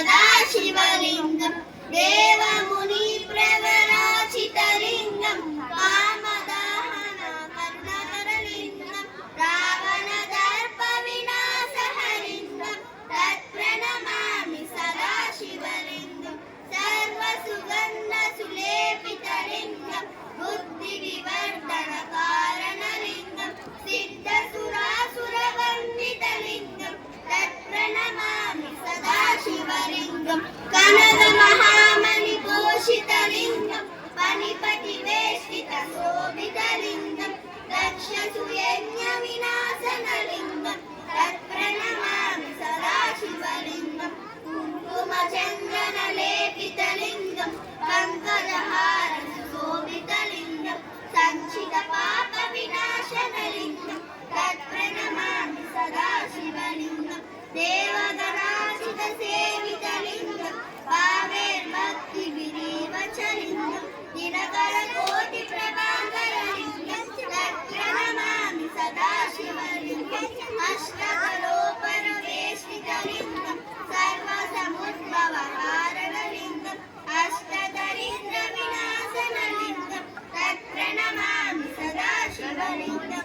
सदाशिवलिङ्गं देवमुनिप्रवराचितलिङ्गं कामदाहन करुणाकरलिङ्गं रावणदर्पविनाशहलिङ्गं तत्प्रणमामि सदाशिवलिङ्गं सर्वसुगन्धसुलेपितलिङ्गं बुद्धिविवर्धनकारणलिङ्गं सिद्धसुरासुरवन्दितलिङ्गं तत्प्रणमामि सदाशिवलिङ्गं कनकमहामणिभूषितलिङ्गं फणिपतिवेष्टितशोभितलिङ्गं दक्षसुयज्ञविनाशनलिङ्गं तत्प्रणमामि सदाशिवलिङ्गं कुङ्कुमचन्दनलेपितलिङ्गं पङ्कजहारशोभितलिङ्गं सञ्चितपापविनाशनलिङ्गं तत्प्रणमामि सदाशिवलिङ्गं देवगणाचितसेवितलिङ्गं भावेर्भक्तिभिरीवचलिङ्गं दिनकरकोटिप्रभाकरलिङ्गं तत्प्रणमामि सदाशिवलिङ्गम् अष्टकलोपरवेष्टितलिङ्गं सर्वसमुद्भवकारणलिङ्गम् अष्टदरिद्रविनाशनलिङ्गं तत्प्रणमामि सदाशिवलिङ्गं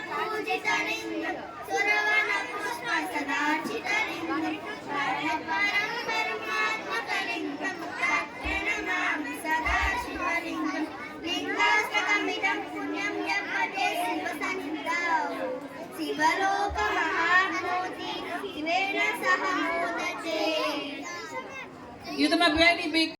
सुरवरपूजितलिङ्गं सुरवनपुष्पसदार्चितलिङ्गं परं परमात्मकलिङ्गं तत्प्रणमामि सदाशिवलिङ्गं लिङ्गाष्टकमिदं पुण्यं यपते शिवसन्निधौ शिवलोकमहाभूति शिवेन सह मोदते. You the magnetic big